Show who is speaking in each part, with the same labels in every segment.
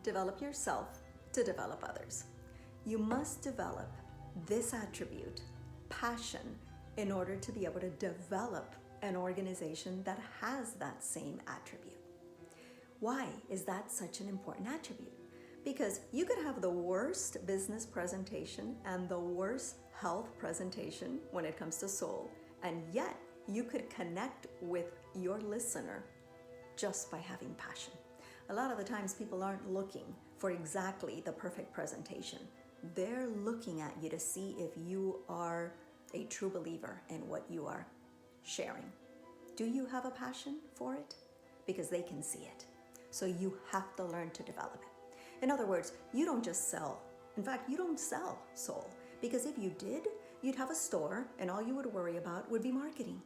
Speaker 1: Develop yourself to develop others. You must develop this attribute, passion, in order to be able to develop an organization that has that same attribute. Why is that such an important attribute? Because you could have the worst business presentation and the worst health presentation when it comes to soul, and yet you could connect with your listener just by having passion. A lot of the times people aren't looking for exactly the perfect presentation. They're looking at you to see if you are a true believer in what you are sharing. Do you have a passion for it? Because they can see it. So you have to learn to develop it. In other words, you don't just sell. In fact, you don't sell soul. Because if you did, you'd have a store and all you would worry about would be marketing.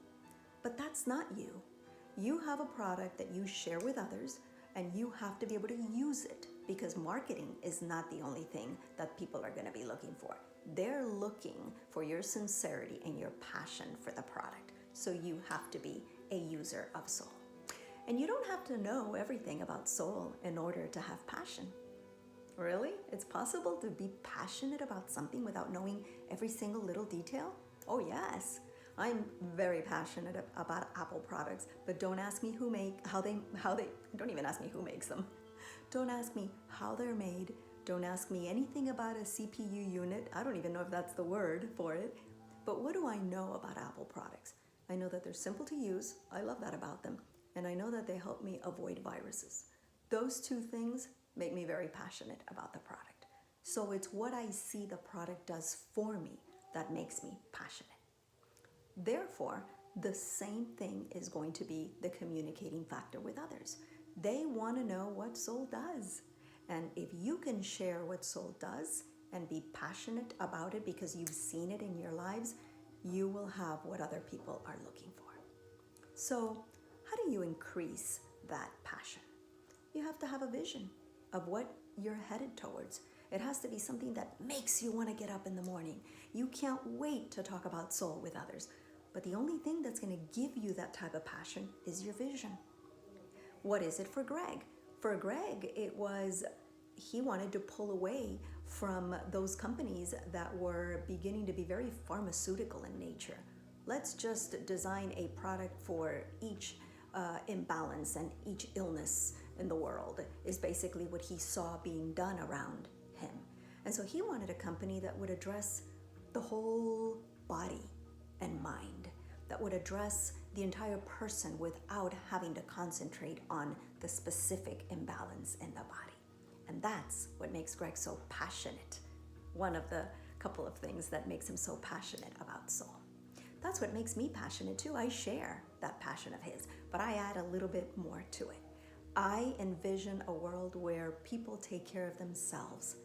Speaker 1: But that's not you. You have a product that you share with others, and you have to be able to use it, because marketing is not the only thing that people are going to be looking for. They're looking for your sincerity and your passion for the product. So you have to be a user of soul. And you don't have to know everything about soul in order to have passion. Really? It's possible to be passionate about something without knowing every single little detail? Oh yes. I'm very passionate about Apple products, but don't ask me don't even ask me who makes them. Don't ask me how they're made. Don't ask me anything about a CPU unit. I don't even know if that's the word for it. But what do I know about Apple products? I know that they're simple to use. I love that about them. And I know that they help me avoid viruses. Those two things make me very passionate about the product. So it's what I see the product does for me that makes me passionate. Therefore, the same thing is going to be the communicating factor with others. They want to know what soul does. And if you can share what soul does and be passionate about it because you've seen it in your lives, you will have what other people are looking for. So, how do you increase that passion? You have to have a vision of what you're headed towards. It has to be something that makes you want to get up in the morning. You can't wait to talk about soul with others. But the only thing that's going to give you that type of passion is your vision. What is it for Greg? For Greg, he wanted to pull away from those companies that were beginning to be very pharmaceutical in nature. Let's just design a product for each imbalance and each illness in the world, is basically what he saw being done around him. And so he wanted a company that would address the whole body and mind, that would address the entire person without having to concentrate on the specific imbalance in the body. And that's what makes Greg so passionate. One of the couple of things that makes him so passionate about soul. That's what makes me passionate too. I share that passion of his, but I add a little bit more to it. I envision a world where people take care of themselves,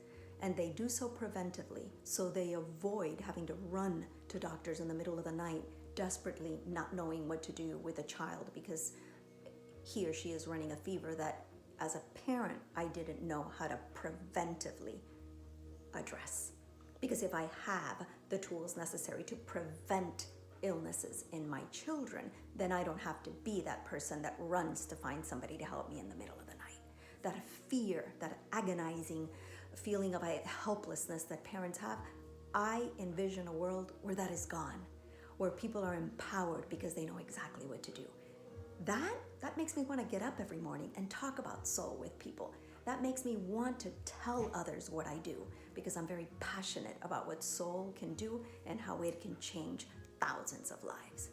Speaker 1: and they do so preventively, so they avoid having to run to doctors in the middle of the night, desperately not knowing what to do with a child because he or she is running a fever that, as a parent, I didn't know how to preventively address. Because if I have the tools necessary to prevent illnesses in my children, then I don't have to be that person that runs to find somebody to help me in the middle of the night. That fear, that agonizing feeling of helplessness that parents have, I envision a world where that is gone, where people are empowered because they know exactly what to do. That makes me want to get up every morning and talk about soul with people. That makes me want to tell others what I do because I'm very passionate about what soul can do and how it can change thousands of lives.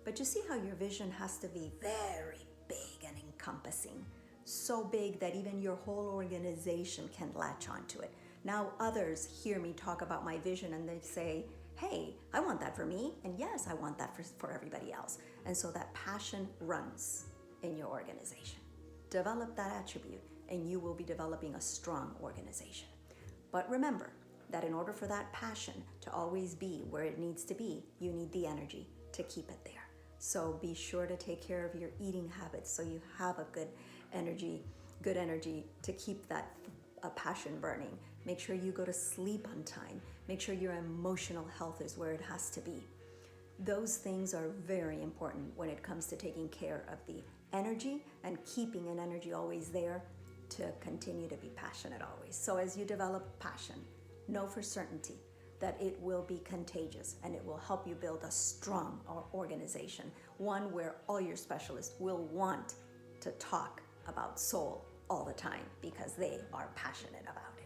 Speaker 1: But you see how your vision has to be very big and encompassing. So big that even your whole organization can latch onto it. Now others hear me talk about my vision and they say, hey, I want that for me. And yes, I want that for everybody else. And so that passion runs in your organization. Develop that attribute and you will be developing a strong organization. But remember that in order for that passion to always be where it needs to be, you need the energy to keep it there. So be sure to take care of your eating habits so you have a good energy to keep that passion burning. Make sure you go to sleep on time. Make sure your emotional health is where it has to be. Those things are very important when it comes to taking care of the energy and keeping an energy always there to continue to be passionate always. So as you develop passion, know for certainty that it will be contagious and it will help you build a strong organization, one where all your specialists will want to talk about soul all the time because they are passionate about it.